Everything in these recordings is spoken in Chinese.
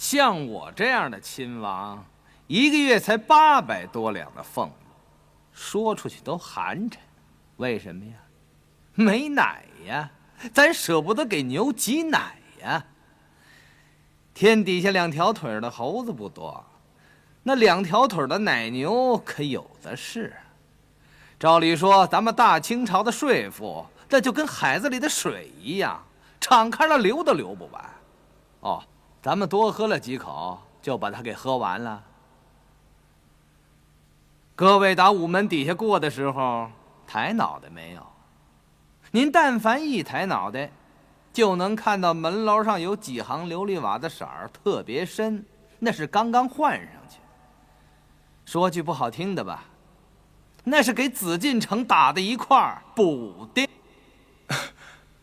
像我这样的亲王，一个月才800多两的俸禄，说出去都寒碜。为什么呀？没奶呀，咱舍不得给牛挤奶呀。天底下2条腿的猴子不多，那2条腿的奶牛可有的是。照理说，咱们大清朝的税赋，那就跟海子里的水一样，敞开了流都流不完。哦，咱们多喝了几口，就把它给喝完了。各位打午门底下过的时候，抬脑袋没有？您但凡一抬脑袋，就能看到门楼上有几行琉璃瓦的色儿特别深，那是刚刚换上去。说句不好听的吧，那是给紫禁城打的一块补丁。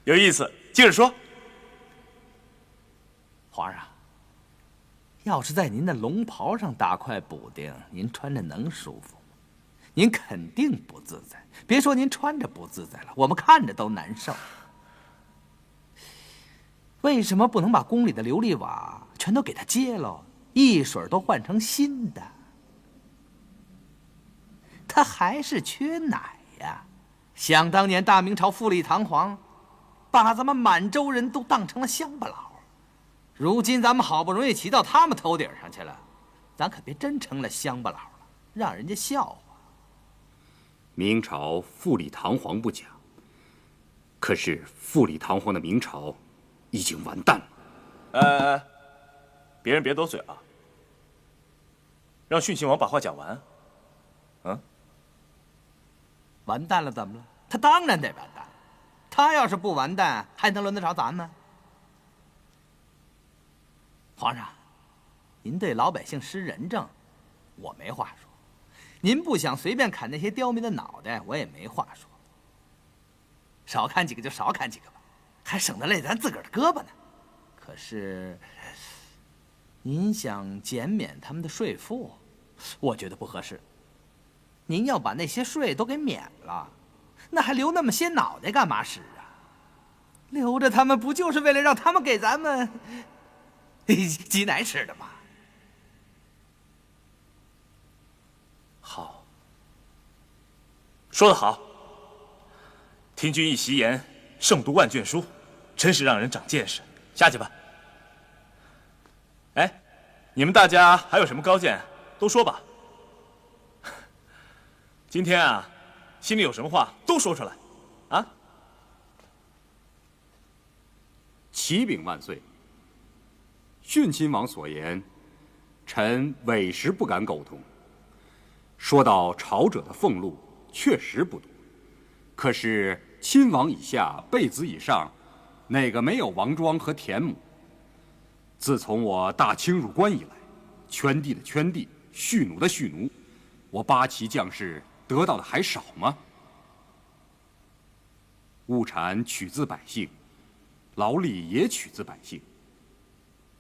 有意思，接着说。皇上，要是在您的龙袍上打块补丁，您穿着能舒服吗？您肯定不自在。别说您穿着不自在了，我们看着都难受。为什么不能把宫里的琉璃瓦全都给它揭了，一水都换成新的？它还是缺奶呀。想当年大明朝富丽堂皇，把咱们满洲人都当成了乡巴佬。如今咱们好不容易骑到他们头顶上去了，咱可别真成了乡巴佬了，让人家笑话。明朝富丽堂皇不假，可是富丽堂皇的明朝已经完蛋了。别人别多嘴啊，让训亲王把话讲完。完蛋了怎么了？他当然得完蛋。他要是不完蛋，还能轮得着咱们？皇上，您对老百姓施仁政，我没话说；您不想随便砍那些刁民的脑袋，我也没话说。少砍几个就少砍几个吧，还省得累咱自个儿的胳膊呢。可是，您想减免他们的税赋，我觉得不合适。您要把那些税都给免了，那还留那么些脑袋干嘛使啊？留着他们不就是为了让他们给咱们挤奶吃的吗？好，说得好。听君一席言，胜读万卷书，真是让人长见识。下去吧。哎，你们大家还有什么高见，都说吧。今天啊，心里有什么话都说出来，啊！启禀万岁。训亲王所言，臣委实不敢苟同。说到朝者的俸禄，确实不多，可是亲王以下、贝子以上，哪个没有王庄和田亩？自从我大清入关以来，圈地的圈地，蓄奴的蓄奴，我八旗将士得到的还少吗？物产取自百姓，劳力也取自百姓。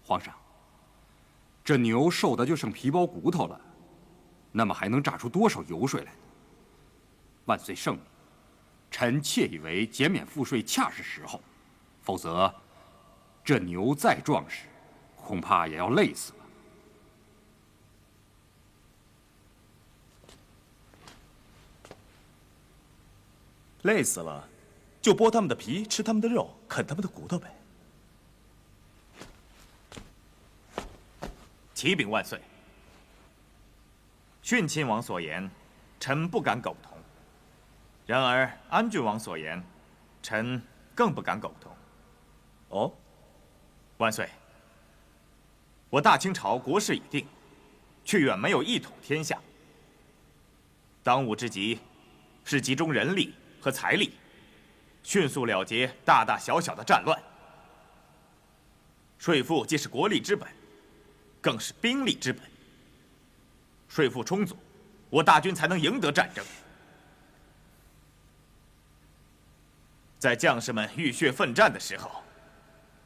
皇上，这牛瘦的就剩皮包骨头了，那么还能榨出多少油水来呢？万岁圣明，臣窃以为减免赋税恰是时候，否则这牛再壮实，恐怕也要累死了。累死了，就剥他们的皮，吃他们的肉，啃他们的骨头呗。启禀万岁，训亲王所言，臣不敢苟同；然而安郡王所言，臣更不敢苟同。哦，万岁，我大清朝国事已定，却远没有一统天下。当务之急是集中人力和财力，迅速了结大大小小的战乱。税赋既是国力之本，更是兵力之本。税赋充足，我大军才能赢得战争。在将士们浴血奋战的时候，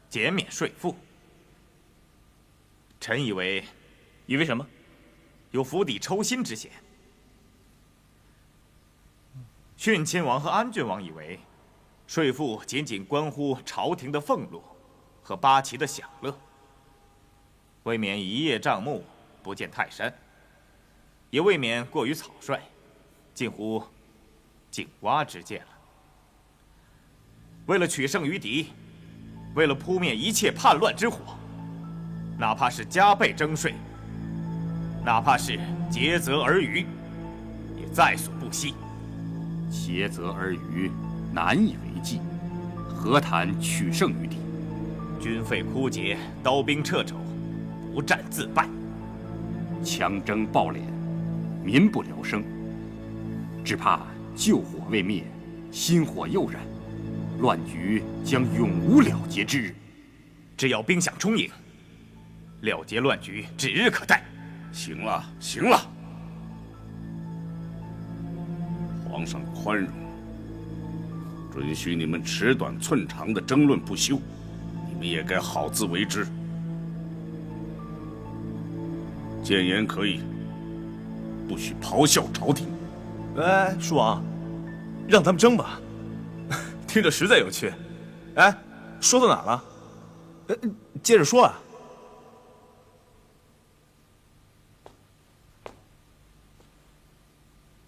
减免税赋，臣以为什么？有釜底抽薪之嫌。训亲王和安郡王以为，税赋仅仅关乎朝廷的俸禄和八旗的享乐。未免一叶障目，不见泰山，也未免过于草率，近乎井蛙之见了。为了取胜于敌，为了扑灭一切叛乱之火，哪怕是加倍征税，哪怕是竭泽而渔，也在所不惜。竭泽而渔，难以为继，何谈取胜于敌？军费枯竭，刀兵掣肘，不战自败。强征暴敛，民不聊生，只怕旧火未灭，新火又燃，乱局将永无了结之日。只要兵饷充盈，了结乱局指日可待。行了，行了，皇上宽容，准许你们尺短寸长的争论不休，你们也该好自为之。谏言可以，不许咆哮朝廷。哎，叔王，让他们争吧，听着实在有趣。哎，说到哪了？接着说啊。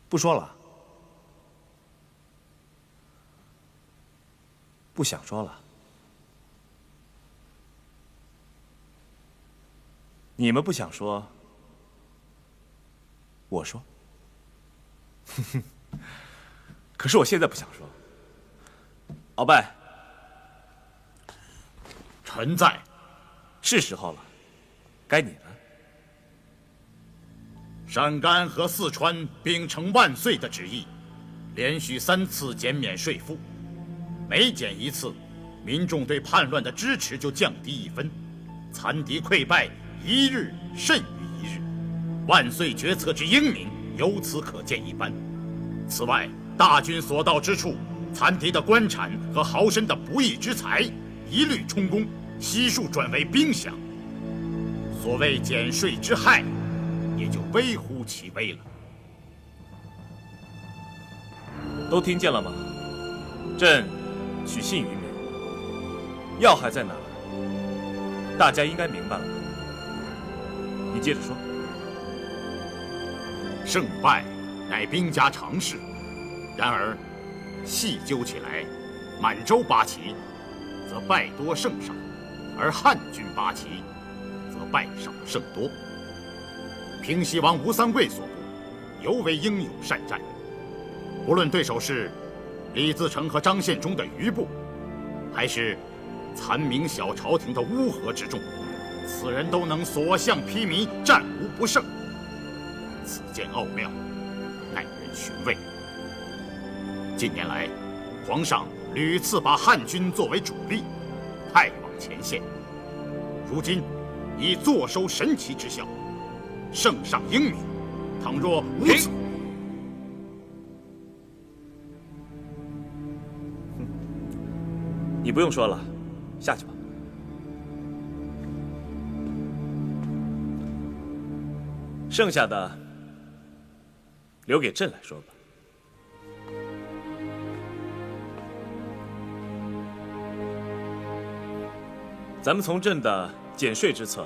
不说了，不想说了。你们不想说，我说。可是我现在不想说。鳌拜，臣在。是时候了，该你了。陕甘和四川秉承万岁的旨意，连续3次减免税赋，每减1次，民众对叛乱的支持就降低1分，残敌溃败1日甚于1日，万岁决策之英明，由此可见一斑。此外，大军所到之处，残敌的官产和豪绅的不义之财，一律充公，悉数转为兵饷。所谓减税之害，也就微乎其微了。都听见了吗？朕取信于民，要害在哪儿？大家应该明白了吧？你接着说。胜败乃兵家常事，然而细究起来，满洲八旗则败多胜少，而汉军八旗则败少胜多。平西王吴三桂所部尤为英勇善战，不论对手是李自成和张献忠的余部，还是残明小朝廷的乌合之众，此人都能所向披靡，战无不胜。此间奥妙，耐人寻味。近年来，皇上屡次把汉军作为主力，派往前线，如今已坐收神奇之效，圣上英明。倘若无此，你不用说了，下去吧。剩下的留给朕来说吧。咱们从朕的减税之策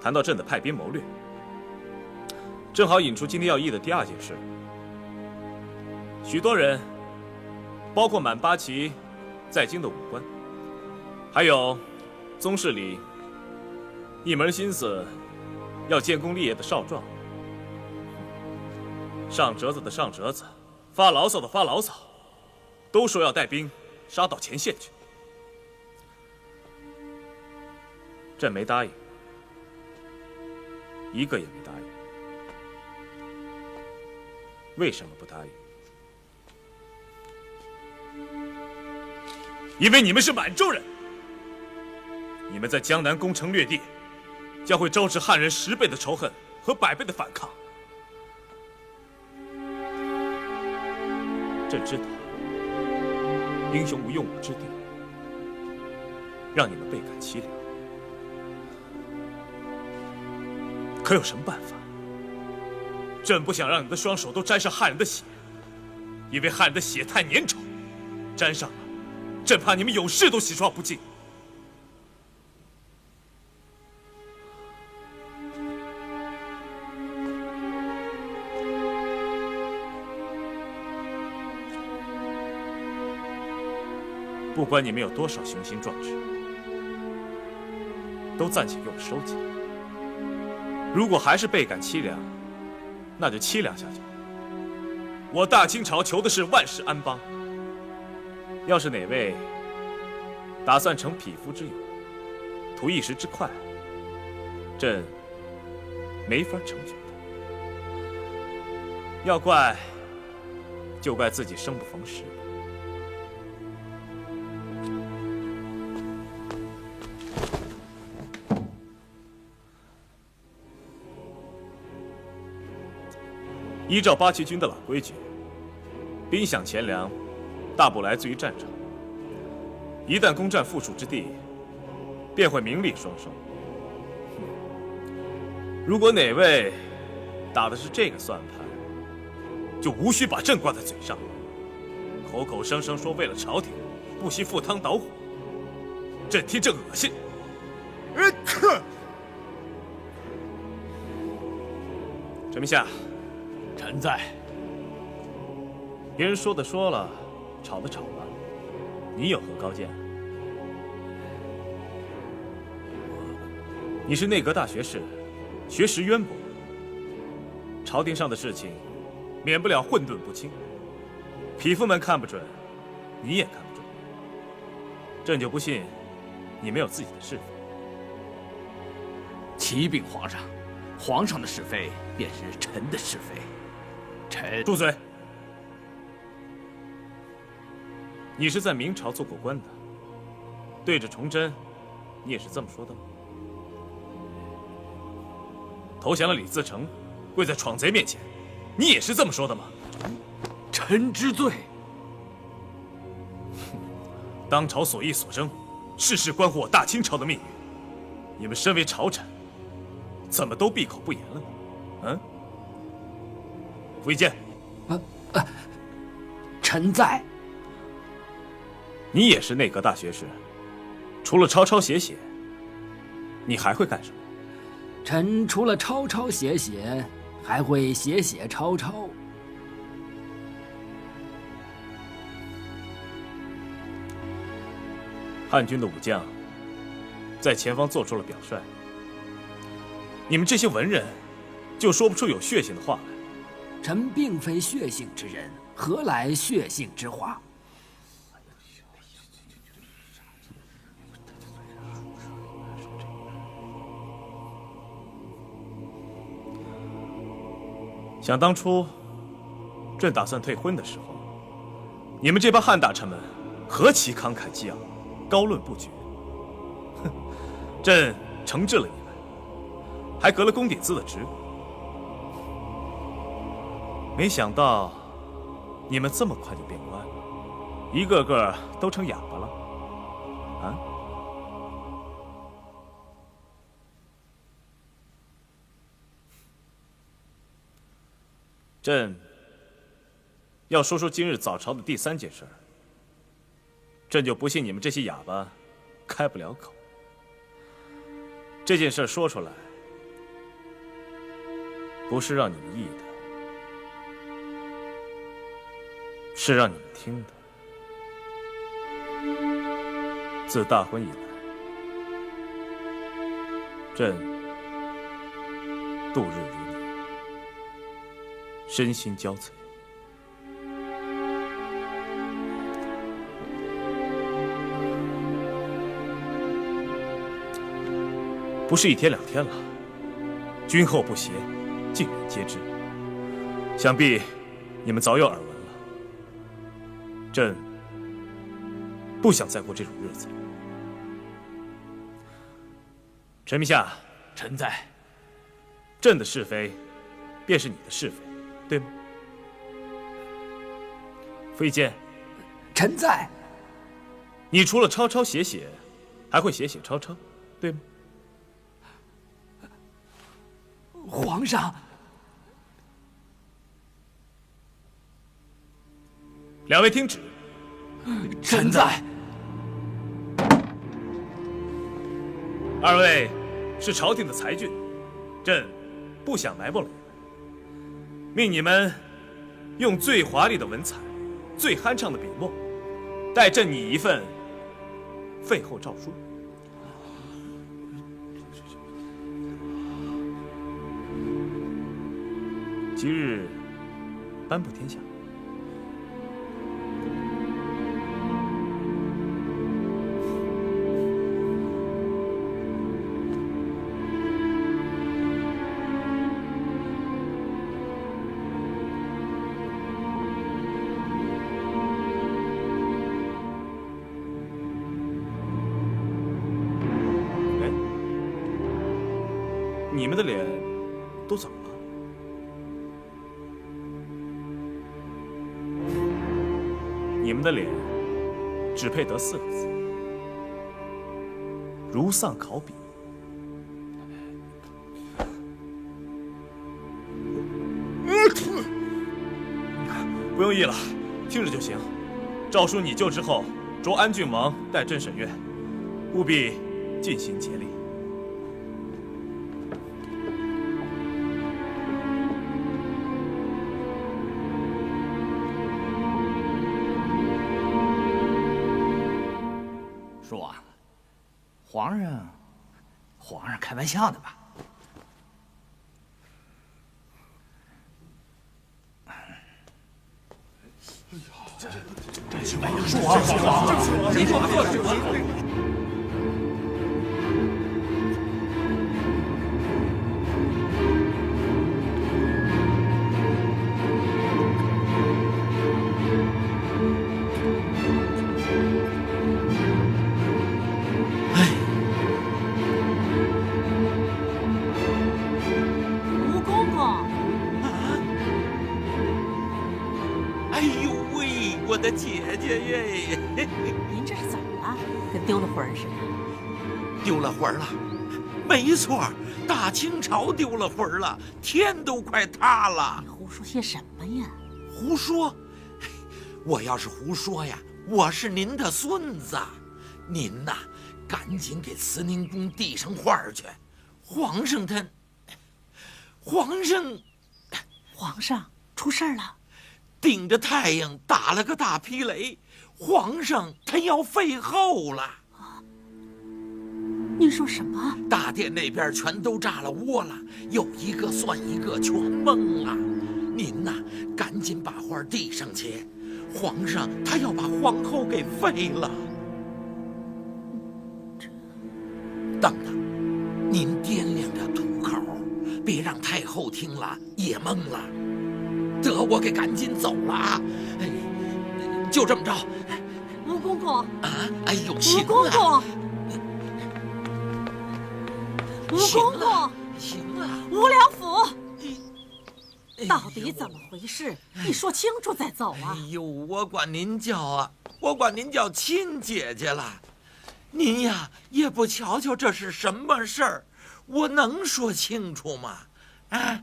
谈到朕的派兵谋略，正好引出今天要议的第2件事。许多人，包括满八旗在京的武官，还有宗室里一门心思要建功立业的少壮，上折子的上折子，发牢骚的发牢骚，都说要带兵杀到前线去。朕没答应，一个也没答应。为什么不答应？因为你们是满洲人，你们在江南攻城略地，将会招致汉人10倍的仇恨和100倍的反抗。朕知道，英雄无用武之地，让你们倍感凄凉。可有什么办法？朕不想让你们的双手都沾上汉人的血，因为汉人的血太粘稠，沾上了，朕怕你们永世都洗刷不尽。不管你们有多少雄心壮志，都暂且给我收起来。如果还是倍感凄凉，那就凄凉下去。我大清朝求的是万世安邦。要是哪位打算成匹夫之勇，图一时之快，朕没法成全他。要怪，就怪自己生不逢时。依照八旗军的老规矩，兵饷钱粮大部来自于战场。一旦攻占富庶之地，便会名利双收。如果哪位打的是这个算盘，就无需把朕挂在嘴上，口口声声说为了朝廷不惜赴汤蹈火，朕听着恶心。陈明夏，臣在。别人说的说了，吵的吵了，你有何高见？你是内阁大学士，学识渊博，朝廷上的事情免不了混沌不清，匹夫们看不准，你也看不准。朕就不信你没有自己的是非。启禀皇上，皇上的是非便是臣的是非。臣住嘴！你是在明朝做过官的，对着崇祯，你也是这么说的吗？投降了李自成，跪在闯贼面前，你也是这么说的吗？臣知罪。当朝所议所征，事事关乎我大清朝的命运，你们身为朝臣，怎么都闭口不言了呢？嗯？傅一坚，臣在。你也是内阁大学士，除了抄抄写写，你还会干什么？臣除了抄抄写写，还会写写抄抄。汉军的武将在前方做出了表率，你们这些文人就说不出有血性的话来。臣并非血性之人，何来血性之话？想当初，朕打算退婚的时候，你们这帮汉大臣们何其慷慨激昂，高论不绝。哼，朕惩治了你们，还革了公底字的职。没想到，你们这么快就变乖了，一个个都成哑巴了，啊？朕要说说今日早朝的第3件事儿，朕就不信你们这些哑巴开不了口。这件事说出来，不是让你们议的，是让你们听的。自大婚以来，朕度日如年，身心交瘁。不是1天2天了，君后不协，尽人皆知。想必你们早有耳闻了。朕不想再过这种日子。陈明夏，臣在。朕的是非，便是你的是非，对吗？傅一坚，臣在。你除了抄抄写写，还会写写抄抄，对吗？皇上，两位听旨。臣在。2位是朝廷的才俊，朕不想埋没了你们，命你们用最华丽的文采、最酣畅的笔墨，代朕拟一份废后诏书。即日颁布天下。你们的脸都怎么了？你们的脸只配得4个字：如丧考妣。不用议了，听着就行。诏书拟就之后，着安郡王代镇审院，务必尽心竭力。叔啊，皇上开玩笑的吧？吴公公，哎呦喂，我的姐姐耶！您这是怎么了？跟丢了魂儿似的。丢了魂儿了，没错，大清朝丢了魂儿了，天都快塌了你。胡说些什么呀？胡说！我要是胡说呀，我是您的孙子，您呐，赶紧给慈宁宫递上话去。皇上出事儿了！顶着太阳打了个大霹雷，皇上他要废后了。您说什么？大殿那边全都炸了窝了，有一个算一个，全懵了。您呐，赶紧把话递上去，皇上他要把皇后给废了。等等，您掂量着吐口，别让太后听了也懵了。得，我给赶紧走了啊！哎，就这么着。吴公公啊，哎呦，行吴公公，吴公公，行了，吴良府，到底怎么回事？你说清楚再走啊！哎呦，我管您叫亲姐姐了。您呀，也不瞧瞧这是什么事儿，我能说清楚吗？啊，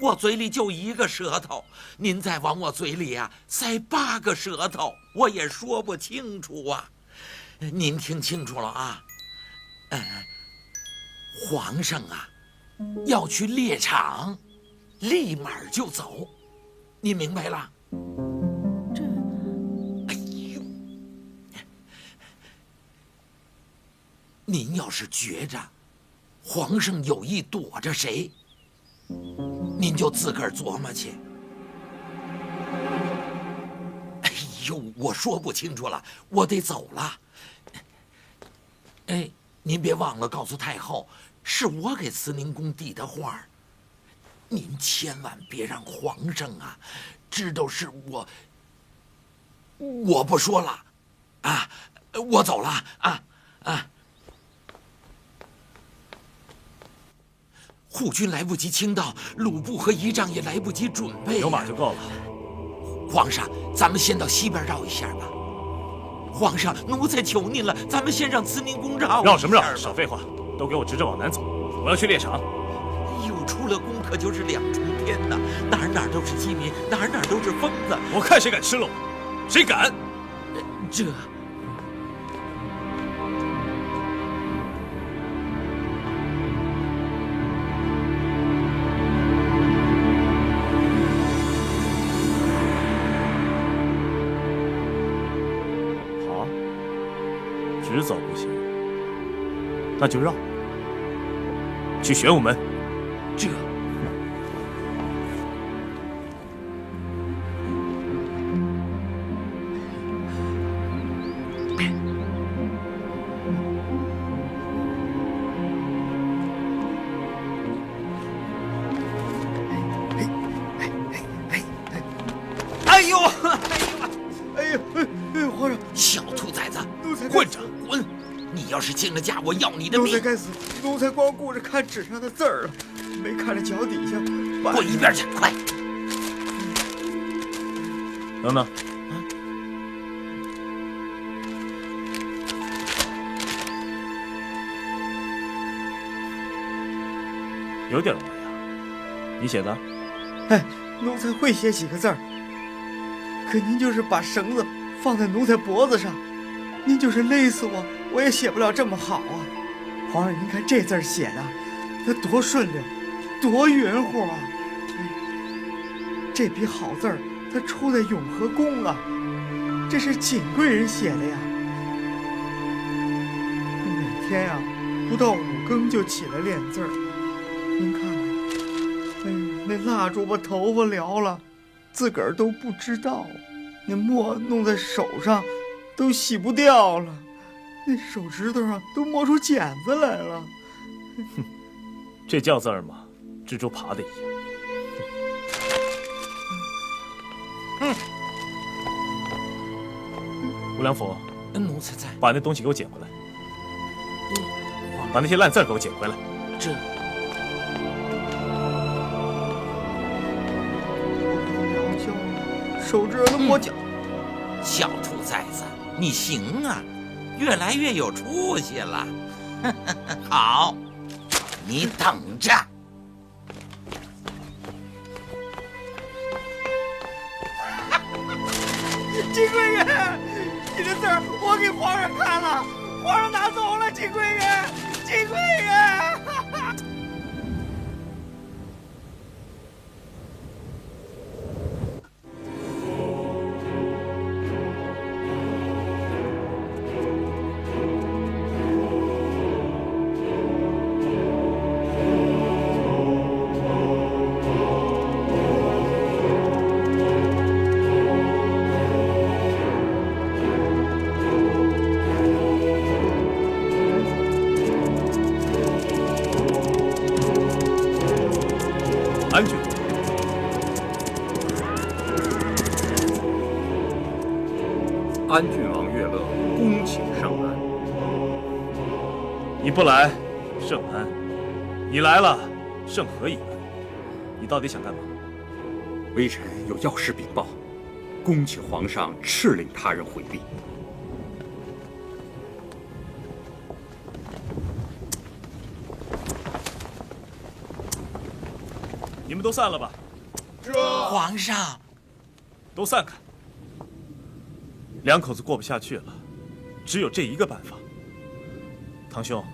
我嘴里就一个舌头，您再往我嘴里呀塞8个舌头，我也说不清楚啊。您听清楚了啊？皇上啊，要去猎场，立马就走，您明白了？哎呦，您要是觉着皇上有意躲着谁，您就自个儿琢磨去。哎呦，我说不清楚了，我得走了。哎，您别忘了告诉太后，是我给慈宁宫递的话。您千万别让皇上啊知道是我。我不说了，啊，我走了啊。护军来不及倾倒，鲁部和仪仗也来不及准备。有马就够了。皇上，咱们先到西边绕一下吧。皇上，奴才求您了，咱们先让慈宁宫绕。绕什么绕？少废话，都给我直着往南走，我要去猎场。又出了宫可就是2重天呐，哪儿都是饥民，哪儿都是疯子。我看谁敢吃了我，谁敢！这。侄子走不行，那就绕去玄武门。这哎呦，皇上，小兔崽子，混账，滚！你要是进了家，我要你的命！奴才该死，奴才光顾着看纸上的字儿了，没看着脚底下。滚一边去，快！等等，有点模样，你写的？哎，奴才会写几个字儿，可您就是把绳子放在奴才脖子上，您就是勒死我，我也写不了这么好啊！皇上，您看这字儿写的，它多顺溜，多匀乎啊！哎，这笔好字儿，它出在永和宫啊，这是锦贵人写的呀。每天呀，不到5更就起来练字儿。您看看，哎呦，那蜡烛把头发燎了，自个儿都不知道。那墨弄在手上，都洗不掉了，那手指头上都磨出茧子来了。哼，这叫字儿吗？蜘蛛爬的一样。吴良辅，奴才在。把那东西给我捡回来。把那些烂字儿给我捡回来。这。手指都磨脚。小兔崽子，你行啊，越来越有出息了。好，你等着。金贵人，你的字儿我给皇上看了，皇上拿走了。金贵人，金贵人。安郡，安郡王乐乐恭请上安。你不来，圣安；你来了，圣何以安？你到底想干嘛？微臣有要事禀报，恭请皇上敕令他人回避。你们都散了吧。皇上，都散开。两口子过不下去了，只有这一个办法。堂兄，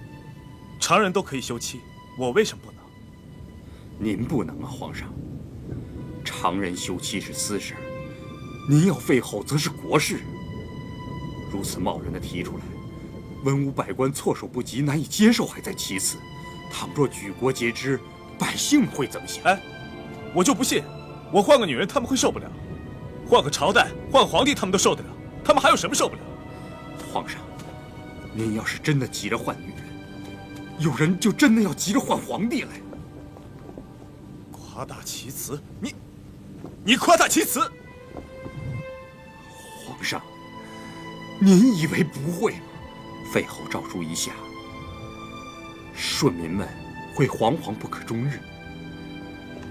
常人都可以休妻，我为什么不能？您不能啊，皇上。常人休妻是私事，您要废后则是国事。如此贸然的提出来，文武百官措手不及，难以接受还在其次。倘若举国皆知，百姓会怎么想？哎，我就不信，我换个女人他们会受不了，换个朝代，换个皇帝他们都受得了，他们还有什么受不了？皇上，您要是真的急着换女人，有人就真的要急着换皇帝来。夸大其词，你夸大其词！皇上，您以为不会吗？废后诏书一下，顺民们会惶惶不可终日，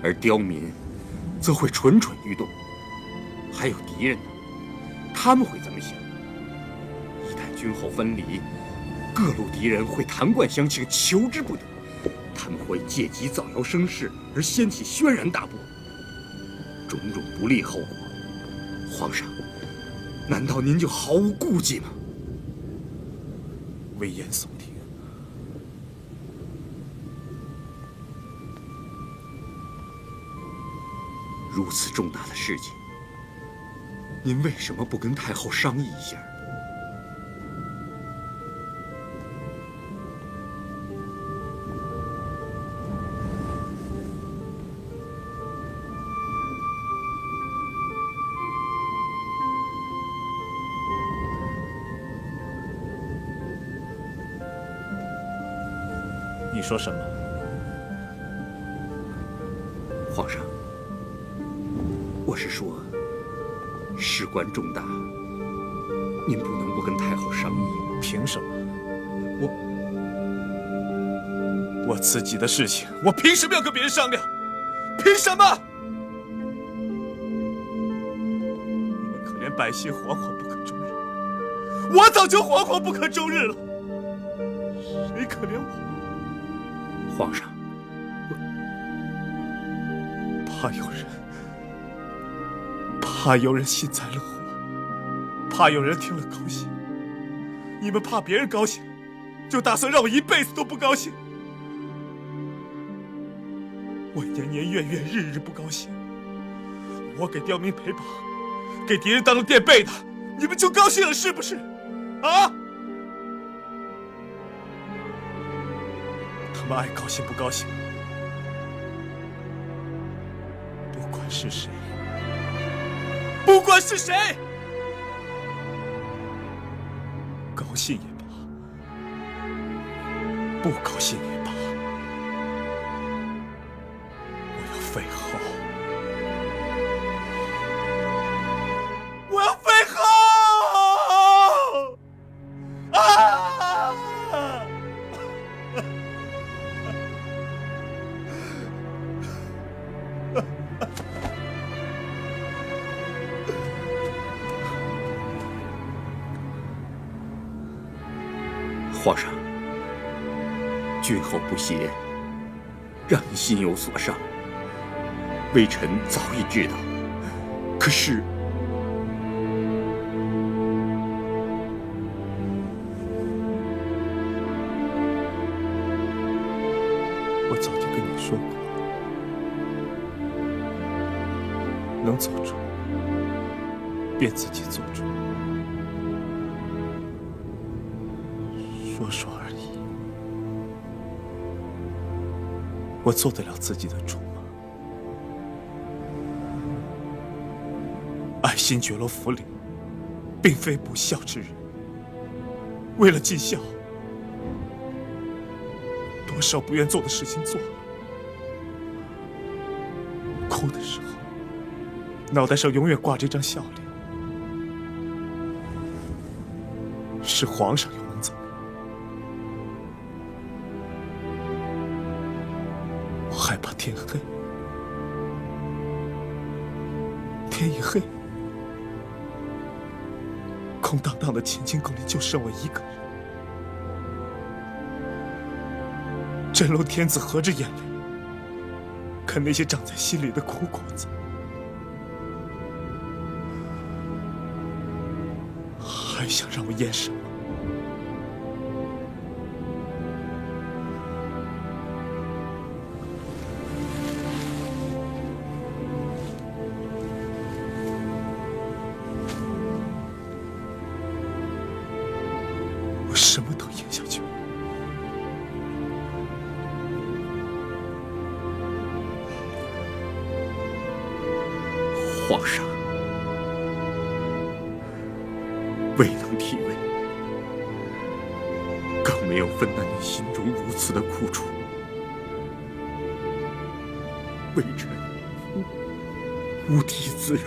而刁民则会蠢蠢欲动。还有敌人呢，他们会怎么想？一旦君后分离，各路敌人会弹冠相庆，求之不得。他们会借机造谣生事，而掀起轩然大波，种种不利后果。皇上，难道您就毫无顾忌吗？危言耸听。如此重大的事情，您为什么不跟太后商议一下？说什么？皇上，我是说，事关重大，您不能不跟太后商议。凭什么？我自己的事情，我凭什么要跟别人商量？凭什么？你们可怜百姓惶惶不可终日，我早就惶惶不可终日了。谁可怜我？皇上，怕有人幸灾乐祸，怕有人听了高兴。你们怕别人高兴，就打算让我一辈子都不高兴。我年年月月日日不高兴，我给刁民陪绑，给敌人当了垫背的，你们就高兴了是不是？啊？他们爱高兴不高兴，不管是谁，不管是谁，高兴也罢，不高兴也罢，我要废后，我要废后！啊！皇上，君后不协，让你心有所伤，微臣早已知道。可是，我早就跟你说过，能做主，便自己做主。说说而已，我做得了自己的主吗？爱新觉罗府里，并非不孝之人。为了尽孝，多少不愿做的事情做了。哭的时候，脑袋上永远挂着一张笑脸。是皇上又能怎么样？我害怕天黑，天一黑，空荡荡的乾清宫里就剩我一个人。真龙天子合着眼泪，看那些长在心里的苦果子，还想让我演什么？我什么都演下去。皇上，未能体味，更没有分担你心中如此的苦楚。微臣无地自容，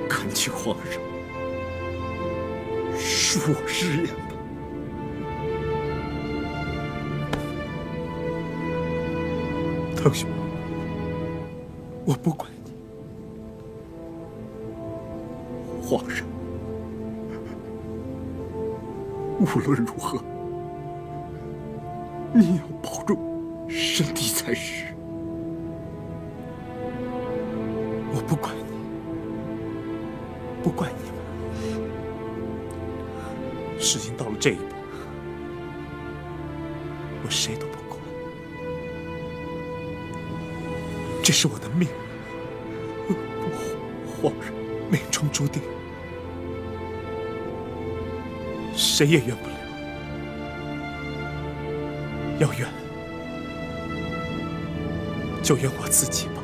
恳请皇上恕我失言吧。腾兄，我不管你。皇上，无论如何，你要保重身体才是。我不管你，不管你们。事情到了这一步，我谁都不管。这是我的命，皇上，命中注定，谁也怨不了。要怨，就怨我自己吧。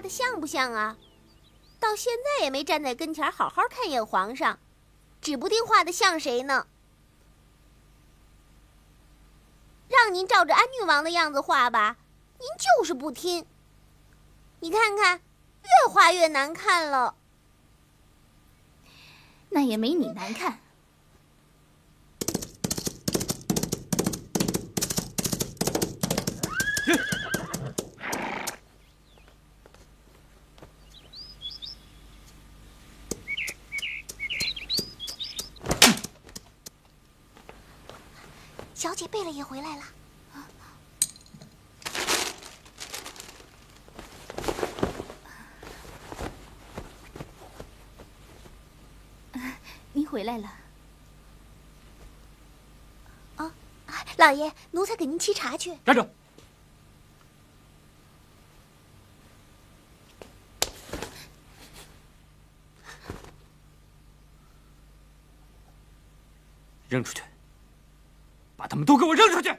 的像不像啊？到现在也没站在跟前好好看眼皇上，指不定画的像谁呢。让您照着安郡王的样子画吧，您就是不听。你看看，越画越难看了。那也没你难看。小姐贝勒也回来了。您回来了。啊，老爷，奴才给您沏茶去。站住！扔出去！把他们都给我扔出去！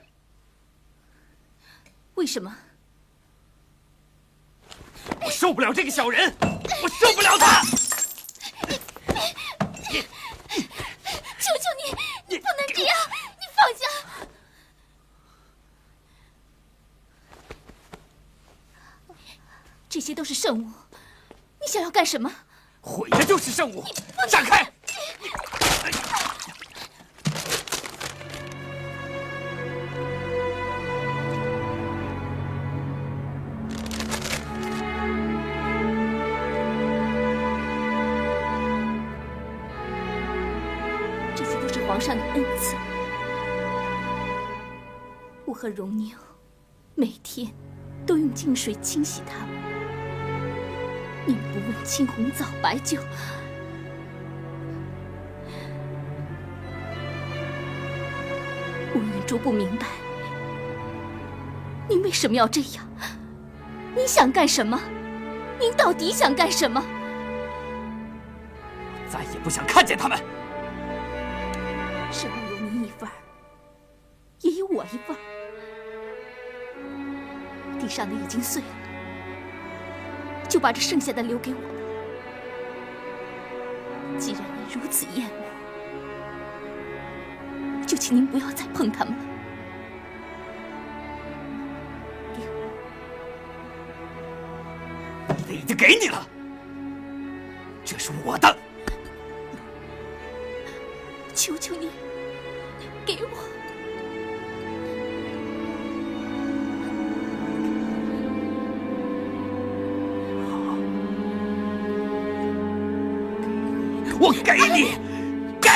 为什么？我受不了这个小人，我受不了他！求求你，你不能这样，你放下！这些都是圣物，你想要干什么？毁的就是圣物！闪开！皇上的恩赐，我和荣妞每天都用净水清洗它们。你们不问青红皂白就……吴云珠不明白，您为什么要这样？您想干什么？您到底想干什么？我再也不想看见他们。圣物有您一份儿，也有我一份儿。地上的已经碎了，就把这剩下的留给我吧。既然您如此厌恶，就请您不要再碰它们了。给我，你的已经给你了，这是我的。求求你，给我！我给你，给！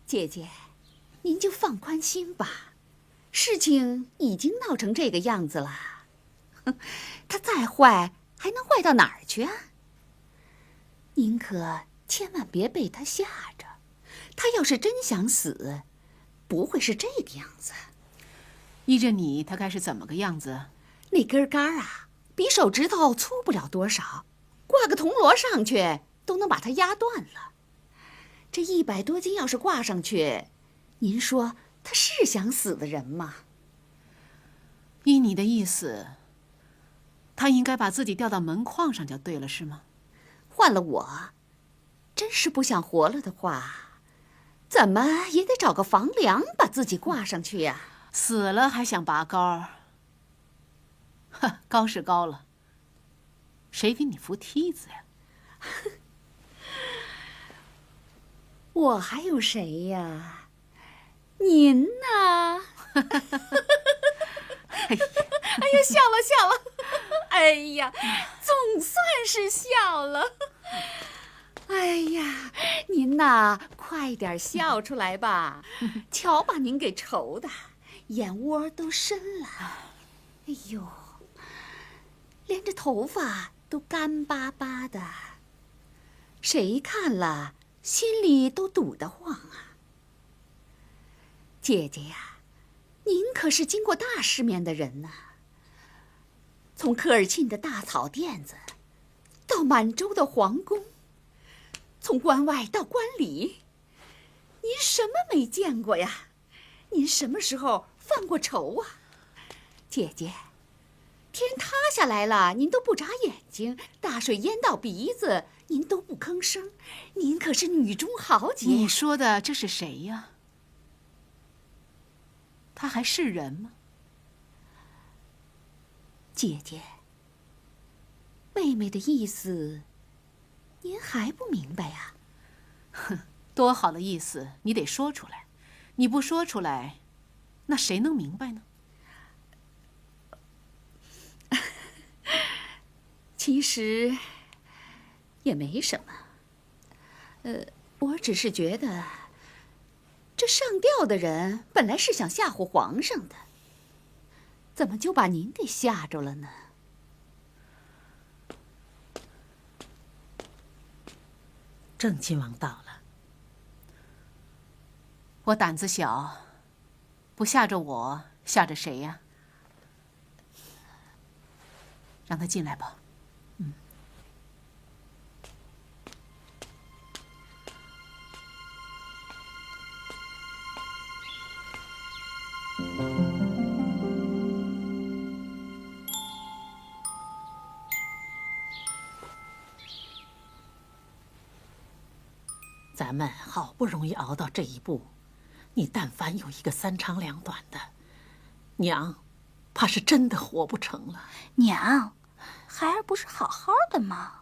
姐姐，您就放宽心吧，事情已经闹成这个样子了，他再坏还能坏到哪儿去啊？您可千万别被他吓着，他要是真想死，不会是这个样子。依着你，他该是怎么个样子？那根杆啊，比手指头粗不了多少，挂个铜锣上去都能把它压断了。这100多斤要是挂上去，您说他是想死的人吗？依你的意思，他应该把自己吊到门框上就对了，是吗？换了我，真是不想活了的话，怎么也得找个房梁把自己挂上去呀。死了还想拔高？高是高了，谁给你扶梯子呀？我还有谁呀？您呢？哎呀，笑了！哎呀，总算是笑了。哎呀，您呐，快点笑出来吧！瞧把您给愁的，眼窝都深了。哎呦，连这头发都干巴巴的，谁看了心里都堵得慌啊！姐姐呀，您可是经过大世面的人呐。从科尔沁的大草甸子，到满洲的皇宫，从关外到关里，您什么没见过呀？您什么时候犯过愁啊？姐姐，天塌下来了，您都不眨眼睛；大水淹到鼻子，您都不吭声。您可是女中豪杰。你说的这是谁呀？他还是人吗？姐姐，妹妹的意思，您还不明白呀？哼，多好的意思，你得说出来。你不说出来，那谁能明白呢？其实也没什么。我只是觉得，这上吊的人本来是想吓唬皇上的。怎么就把您给吓着了呢？郑亲王到了。我胆子小，不吓着我，吓着谁呀？让他进来吧。咱们好不容易熬到这一步，你但凡有一个三长两短的，娘，怕是真的活不成了。娘，孩儿不是好好的吗？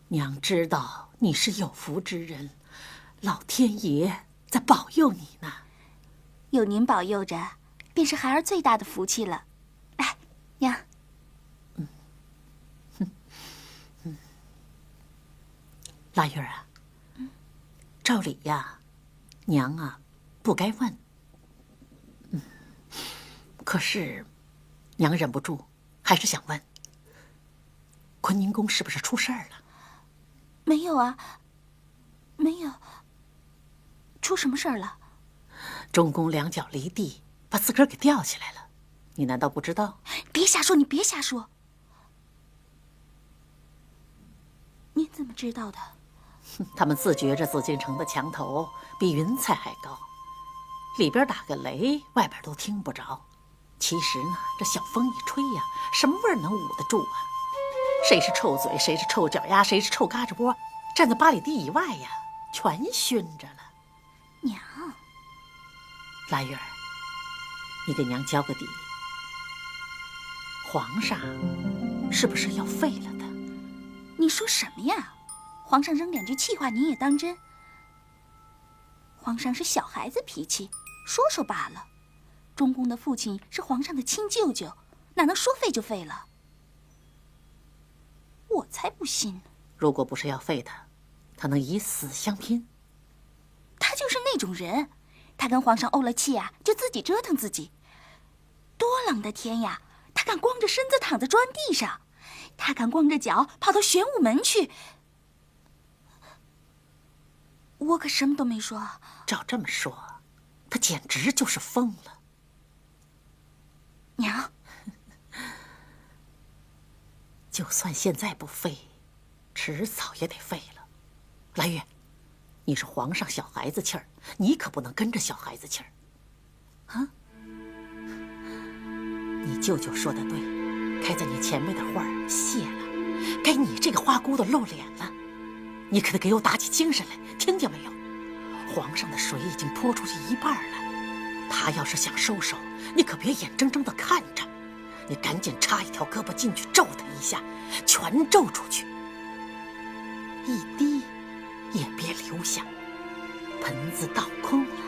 娘知道你是有福之人，老天爷在保佑你呢。有您保佑着，便是孩儿最大的福气了。来，娘。拉月啊，照理呀，娘啊，不该问。可是，娘忍不住，还是想问：坤宁宫是不是出事儿了？没有啊，没有。出什么事儿了？中宫两脚离地，把自个儿给吊起来了。你难道不知道？别瞎说，你别瞎说。您怎么知道的？他们自觉着紫禁城的墙头比云彩还高，里边打个雷，外边都听不着。其实呢，这小风一吹呀，什么味儿能捂得住啊？谁是臭嘴，谁是臭脚丫，谁是臭嘎吱窝，站在8里地以外呀，全熏着了。娘，拉月儿，你给娘交个底，皇上是不是要废了他？你说什么呀？皇上扔2句气话，您也当真？皇上是小孩子脾气，说说罢了。中宫的父亲是皇上的亲舅舅，哪能说废就废了？我才不信呢！如果不是要废他，他能以死相拼？他就是那种人，他跟皇上怄了气啊，就自己折腾自己。多冷的天呀，他敢光着身子躺在砖地上，他敢光着脚跑到玄武门去。我可什么都没说。照这么说，他简直就是疯了。娘，就算现在不废，迟早也得废了。来月，你是皇上小孩子气儿，你可不能跟着小孩子气儿。啊？你舅舅说的对，开在你前面的花儿谢了，该你这个花骨朵露脸了。你可得给我打起精神来，听见没有？皇上的水已经泼出去一半了，他要是想收手，你可别眼睁睁地看着，你赶紧插一条胳膊进去咒他一下，全咒出去，一滴也别留下，盆子倒空了。